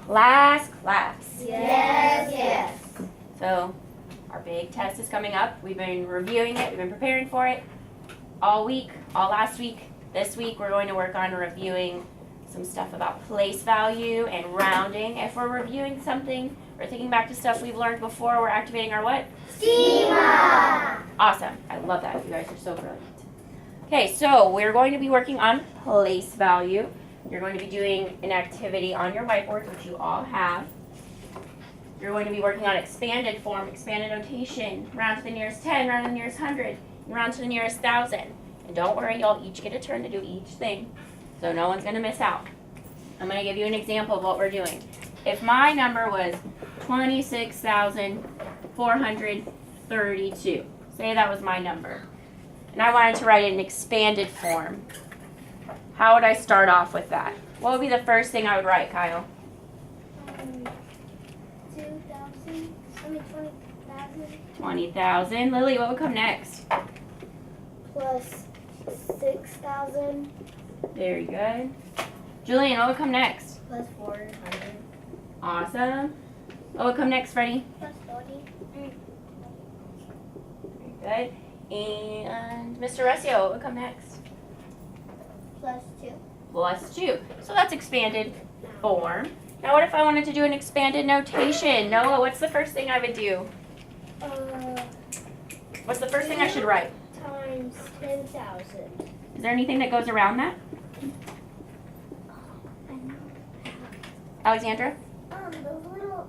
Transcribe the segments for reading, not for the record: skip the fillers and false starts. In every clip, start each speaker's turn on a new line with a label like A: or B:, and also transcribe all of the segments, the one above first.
A: Last class.
B: Yes, yes.
A: So our big test is coming up. We've been reviewing it. We've been preparing for it all week, all last week. This week we're going to work on reviewing some stuff about place value and rounding. If we're reviewing something or thinking back to stuff we've learned before, we're activating our what?
B: Schema.
A: Awesome. I love that. You guys are so brilliant. Okay, so we're going to be working on place value. You're going to be doing an activity on your whiteboard, which you all have. You're going to be working on expanded form, expanded notation, round to the nearest 10, round to the nearest 100, and round to the nearest 1,000. And don't worry, you'll each get a turn to do each thing, so no one's going to miss out. I'm going to give you an example of what we're doing. If my number was 26,432, say that was my number, and I wanted to write it in expanded form, how would I start off with that? What would be the first thing I would write, Kyle? 20,000. Lily, what would come next?
B: Plus 6,000.
A: Very good. Julian, what would come next?
B: Plus 400.
A: Awesome. What would come next, Freddie?
B: Plus 40.
A: Very good. And Mr. Resio, what would come next?
B: Plus 2.
A: Plus 2. So that's expanded form. Now what if I wanted to do an expanded notation? Noah, what's the first thing I would do? What's the first thing I should write?
B: Times 10,000.
A: Is there anything that goes around that? Alexandra?
B: Those little,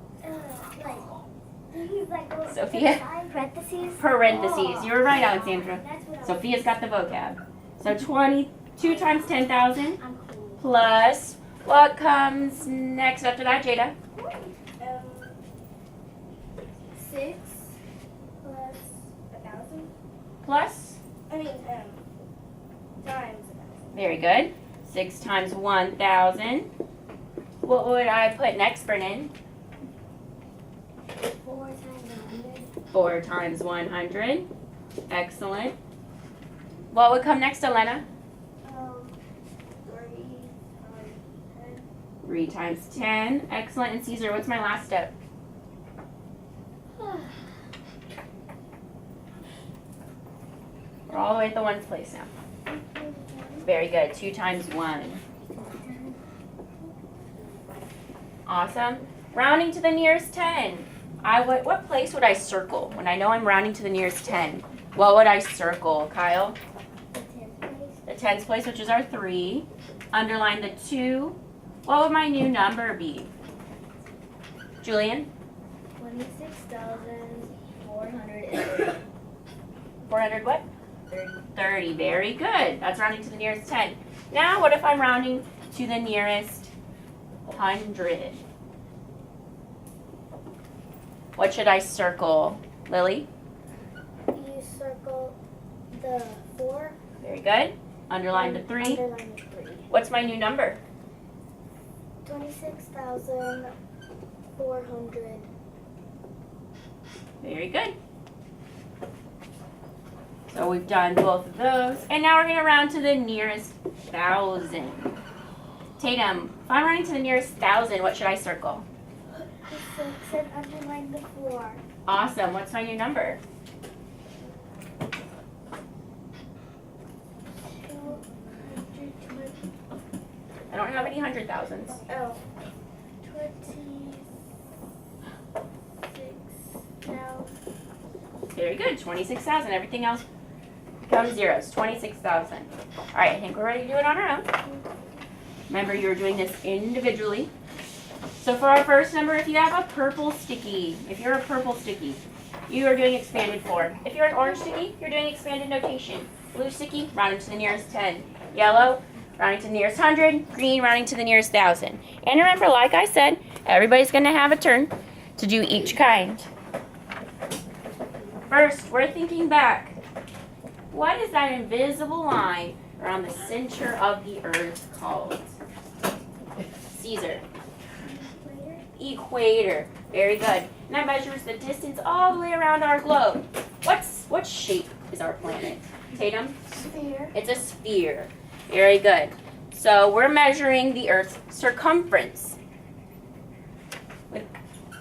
B: things that go
A: Sophia?
B: parentheses.
A: Parentheses. You were right, Alexandra.
B: That's what
A: Sophia's got the vocab. So 22 times 10,000
B: I'm cool.
A: plus, what comes next after that, Jada?
B: 6 plus 1,000.
A: Plus?
B: Times 1,000.
A: Very good. 6 times 1,000. What would I put next, Brennan?
B: 4 times 100.
A: 4 times 100. Excellent. What would come next, Elena? 3 times 10. Excellent. And Caesar, what's my last step? We're all the way at the ones place now. Very good. 2 times 1. Awesome. Rounding to the nearest 10. What place would I circle when I know I'm rounding to the nearest 10? What would I circle, Kyle?
B: The 10th place.
A: The tens place, which is our 3. Underline the 2. What would my new number be? Julian?
B: 26,430.
A: 400 what? 30. Very good. That's rounding to the nearest 10. Now, what if I'm rounding to the nearest 100? What should I circle? Lily?
B: You circle the 4.
A: Very good. Underline the 3.
B: Underline the 3.
A: What's my new number?
B: 26,400.
A: Very good. So we've done both of those. And now we're going to round to the nearest 1,000. Tatum, if I'm rounding to the nearest 1,000, what should I circle?
B: The 6 and underline the 4.
A: Awesome. What's my new number?
B: 220.
A: I don't have any 100,000s.
B: Oh. 26,000.
A: Very good. 26,000. Everything else comes zeros. 26,000. All right. I think we're ready to do it on our own. Remember, you're doing this individually. So for our first number, if you have a purple sticky, you are doing expanded form. If you're an orange sticky, you're doing expanded notation. Blue sticky, rounding to the nearest 10. Yellow, rounding to the nearest 100. Green, rounding to the nearest 1,000. And remember, like I said, everybody's going to have a turn to do each kind. First, we're thinking back. What is that invisible line around the center of the earth called? Caesar. Equator. Very good. And that measures the distance all the way around our globe. What shape is our planet? Tatum?
B: Sphere.
A: It's a sphere. Very good. So we're measuring the Earth's circumference.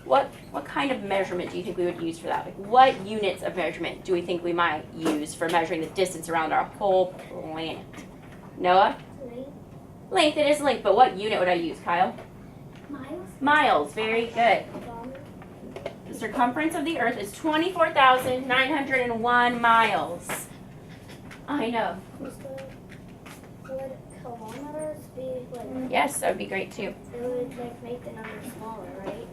A: What kind of measurement do you think we would use for that? Like, what units of measurement do we think we might use for measuring the distance around our whole planet? Noah? Length, it is length, but what unit would I use, Kyle?
B: Miles.
A: Miles, very good. The circumference of the Earth is 24,901 miles. I know.
B: Would kilometers be like?
A: Yes, that would be great too.
B: It would like make the number smaller, right?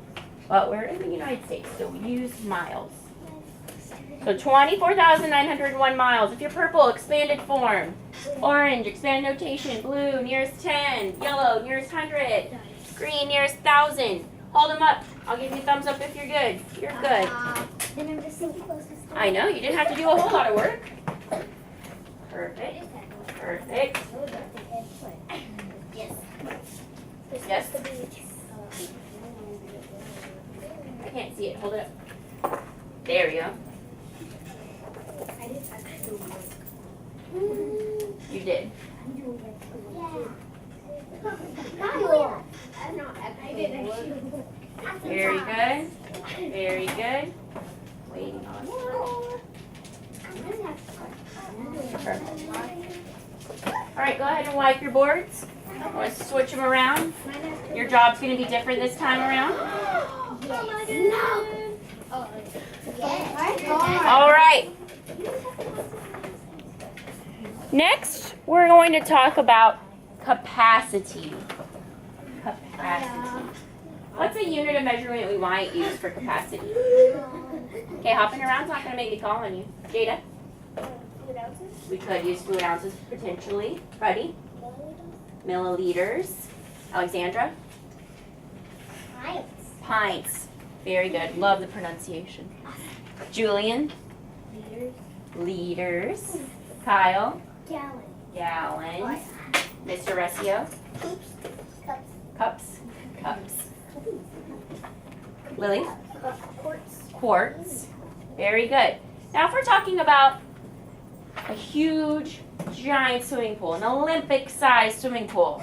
A: Well, we're in the United States, so we use miles. So 24,901 miles. If you're purple, expanded form. Orange, expanded notation. Blue, nearest 10. Yellow, nearest 100. Green, nearest 1,000. Hold them up. I'll give you a thumbs up if you're good. You're good.
B: Then I'm just so close to
A: I know, you didn't have to do a whole lot of work. Perfect. Perfect.
B: Yes.
A: Yes. I can't see it. Hold it up. There we go.
B: I did actually work.
A: You did. Very good. Very good. Waiting on more. Perfect. All right, go ahead and wipe your boards. Want to switch them around? Your job's going to be different this time around. All right. Next, we're going to talk about capacity. Capacity. What's a unit of measurement we might use for capacity? Okay, hopping around's not going to make me call on you. Jada? We could use fluid ounces potentially. Buddy? Milliliters. Alexandra? Pints. Very good. Love the pronunciation. Julian? Liters. Kyle? Gallons. Mr. Resio? Cups. Lily? Quarts. Very good. Now if we're talking about a huge, giant swimming pool, an Olympic-sized swimming pool,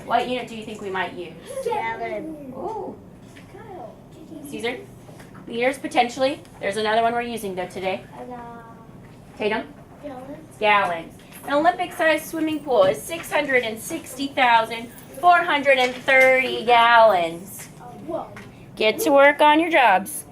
A: what unit do you think we might use? Ooh. Caesar? Liters, potentially. There's another one we're using though today. Tatum? Gallons. An Olympic-sized swimming pool is 660,430 gallons. Get to work on your jobs.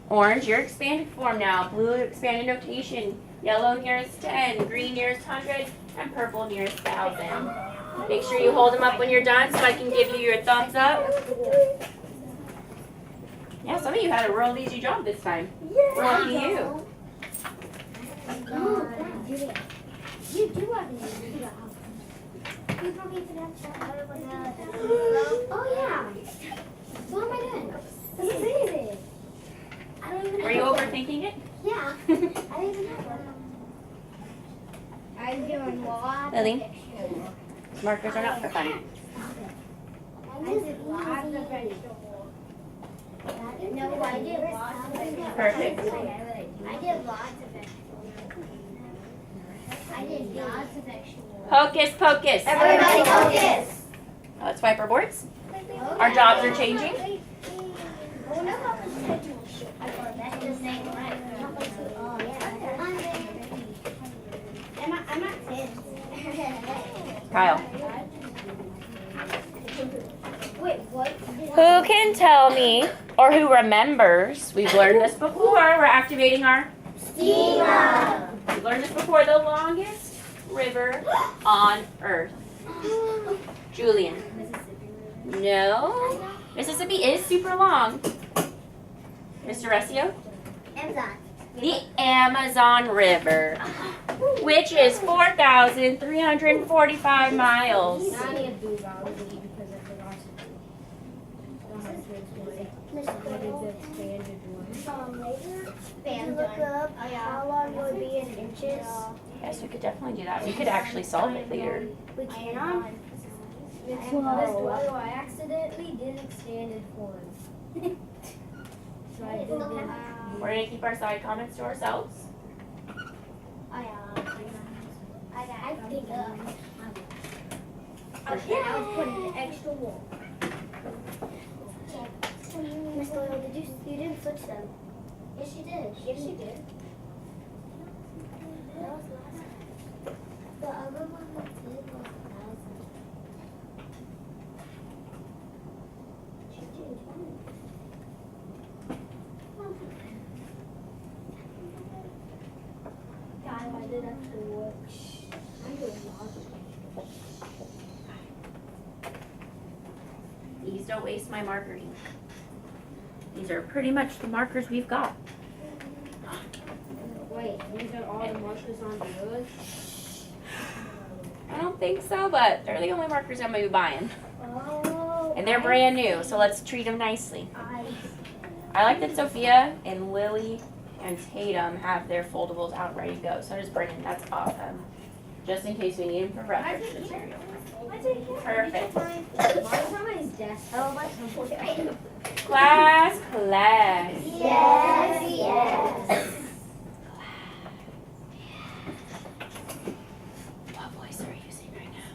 A: Orange, your expanded form now. Blue, expanded notation. Yellow, nearest 10. Green, nearest 100. And purple, nearest 1,000. Make sure you hold them up when you're done so I can give you your thumbs up. Yeah, some of you had a real easy job this time. Lucky you.
B: You do have an easy job. You probably forgot to oh yeah. What am I doing? This is easy. I don't even
A: Were you overthinking it?
B: Yeah. I don't even have one. I'm doing lots
A: Lily?
B: of vegetables.
A: Markers are not for fun.
B: I did lots of vegetables. No, I did lots of vegetables.
A: Perfect.
B: I did lots of vegetables. I did lots of vegetables.
A: Hocus pocus.
B: Everybody focus.
A: Let's wipe our boards. Our jobs are changing.
B: Oh, no, how much vegetables should I got that's the same one. Oh, yeah. I'm not 10.
A: Kyle.
B: Wait, what?
A: Who can tell me, or who remembers, we've learned this before, we're activating our
B: Steamer.
A: We've learned this before, the longest river on Earth. Julian. No. Mississippi is super long. Mr. Resio?
B: Amazon.
A: The Amazon River, which is 4,345 miles.
B: Look up how long it would be in inches.
A: Yes, we could definitely do that. We could actually solve it later.
B: We can. Whoa. I accidentally did expanded form. So I did
A: We're going to keep our side comments to ourselves.
B: I think Okay, I was putting the extra wool. Miss Doyle, you didn't switch them. Yes, she did. Yes, she did. That was last time. The other one that did was 1,000. She changed one. God, I did actually work. I'm doing lots.
A: Please don't waste my marker ink. These are pretty much the markers we've got.
B: Wait, these are all the markers on yours?
A: I don't think so, but they're the only markers I'm gonna be buying.
B: Oh.
A: And they're brand new, so let's treat them nicely. I like that Sophia and Lily and Tatum have their foldables out ready to go. So does Brennan. That's awesome. Just in case we need them for breakfast material. Perfect.
B: Mine's on my desk. Oh, my computer.
A: Class.
B: Yes, yes.
A: What voice are we using right now?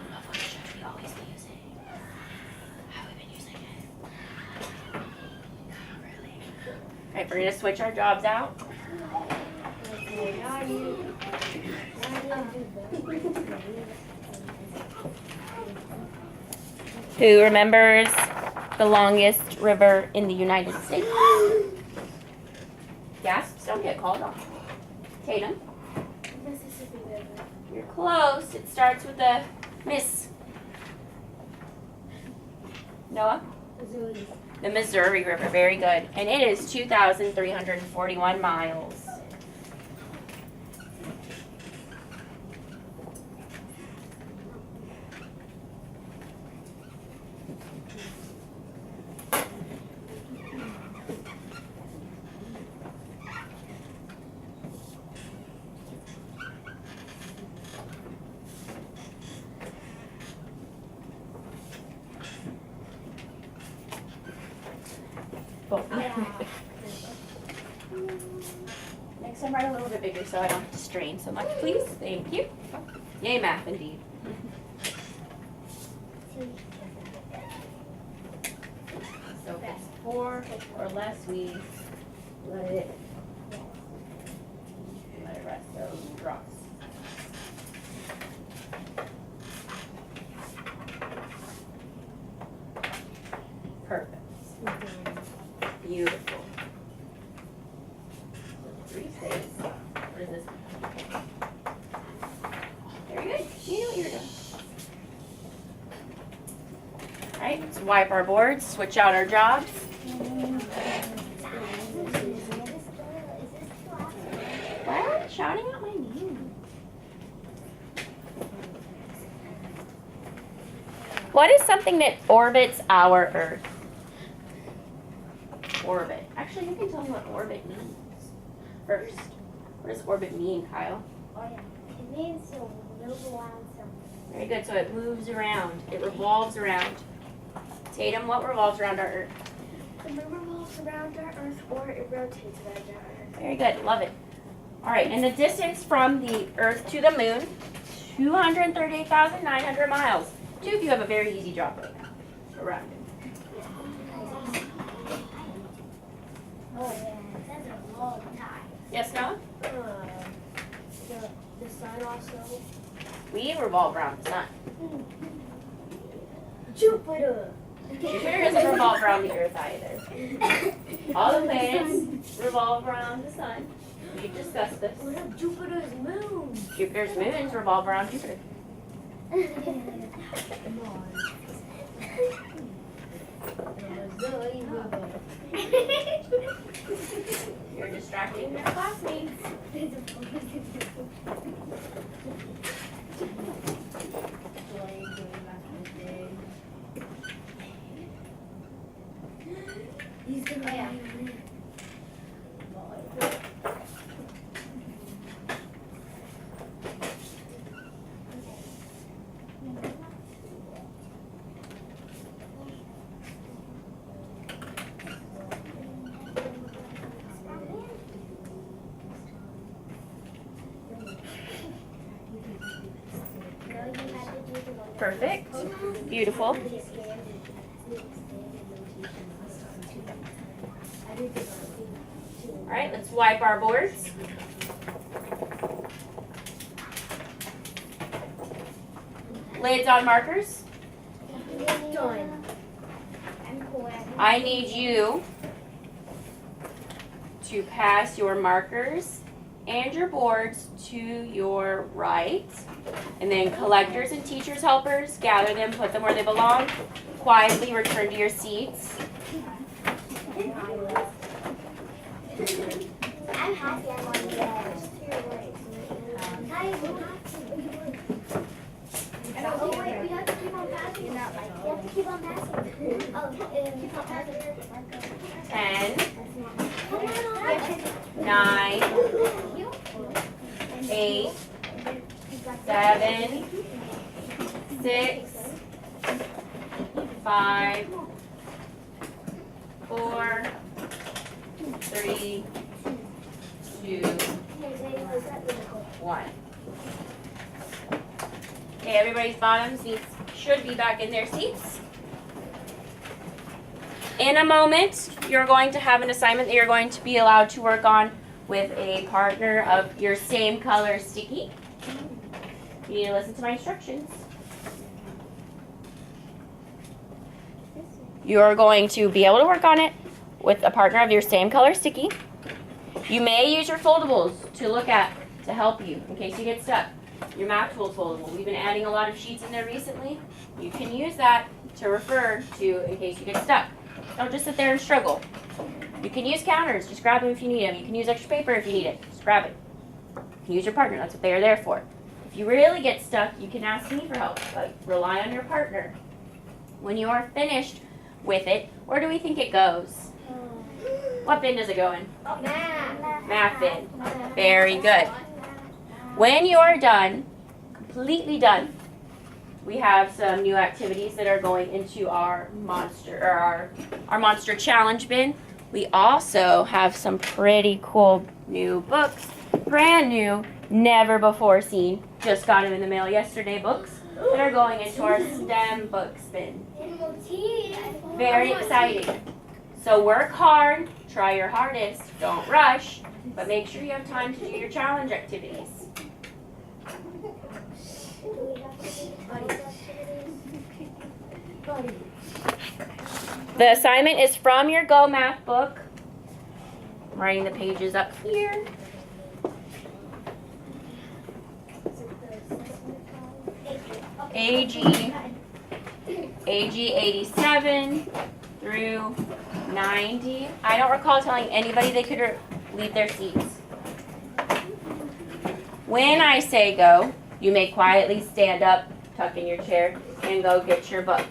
A: What voice should we always be using? How have we been using it? Not really. Alright, we're gonna switch our jobs out. Who remembers the longest river in the United States? Gasps don't get called on. Tatum?
B: Mississippi River.
A: You're close. It starts with a Miss. Noah?
B: Missouri.
A: The Missouri River. Very good. And it is 2,341 miles. Next time, write a little bit bigger so I don't have to strain so much, please. Thank you. Yay, math, indeed. So if it's 4 or less, we let it rest. So drops. Perfect. Beautiful. 3 stays. What is this? Very good. You knew what you were doing. Alright, let's wipe our boards, switch out our jobs. Why are you shouting out my name? What is something that orbits our Earth? Orbit. Actually, you can tell me what orbit means first. What does orbit mean, Kyle?
B: Oh, yeah. It means to move around something.
A: Very good. So it moves around. It revolves around. Tatum, what revolves around our Earth?
B: The moon revolves around our Earth, or it rotates around our Earth.
A: Very good. Love it. All right. And the distance from the Earth to the moon, 238,900 miles. 2 if you have a very easy job right now. Around it.
B: Oh, yeah. That's a long time.
A: Yes, Noah?
B: The sun also.
A: We revolve around the sun.
B: Jupiter.
A: Jupiter doesn't revolve around the Earth either. All the planets revolve around the sun. We've discussed this.
B: What of Jupiter's moon?
A: Jupiter's moons revolve around Jupiter.
B: Come on.
A: You're distracting your classmates.
B: He's gonna No, you have to do the one
A: Perfect. Beautiful. All right, let's wipe our boards. Lids on markers. I need you to pass your markers and your boards to your right. And then collectors and teachers' helpers, gather them, put them where they belong. Quietly return to your seats.
B: I'm happy I'm on the edge. Oh wait, we have to keep on passing. You have to keep on passing. Oh, keep on passing.
A: 10, 9, 8, 7, 6, 5, 4, 3, 2, 1. Okay, everybody's bottom seats should be back in their seats. In a moment, you're going to have an assignment that you're going to be allowed to work on with a partner of your same color sticky. You need to listen to my instructions. You're going to be able to work on it with a partner of your same color sticky. You may use your foldables to look at to help you in case you get stuck. Your math tool's foldable. We've been adding a lot of sheets in there recently. You can use that to refer to in case you get stuck. Don't just sit there and struggle. You can use counters. Just grab them if you need them. You can use extra paper if you need it. Just grab it. You can use your partner. That's what they are there for. If you really get stuck, you can ask me for help, but rely on your partner. When you are finished with it, where do we think it goes? What bin does it go in? Math bin. Very good. When you are done, completely done, we have some new activities that are going into our monster or our monster challenge bin. We also have some pretty cool new books, brand new, never before seen. Just got them in the mail yesterday. Books that are going into our STEM books bin. Very exciting. So work hard, try your hardest, don't rush, but make sure you have time to do your challenge activities. The assignment is from your Go Math book. I'm writing the pages up here. AG 87 through 90. I don't recall telling anybody they could leave their seats. When I say go, you may quietly stand up, tuck in your chair, and go get your book.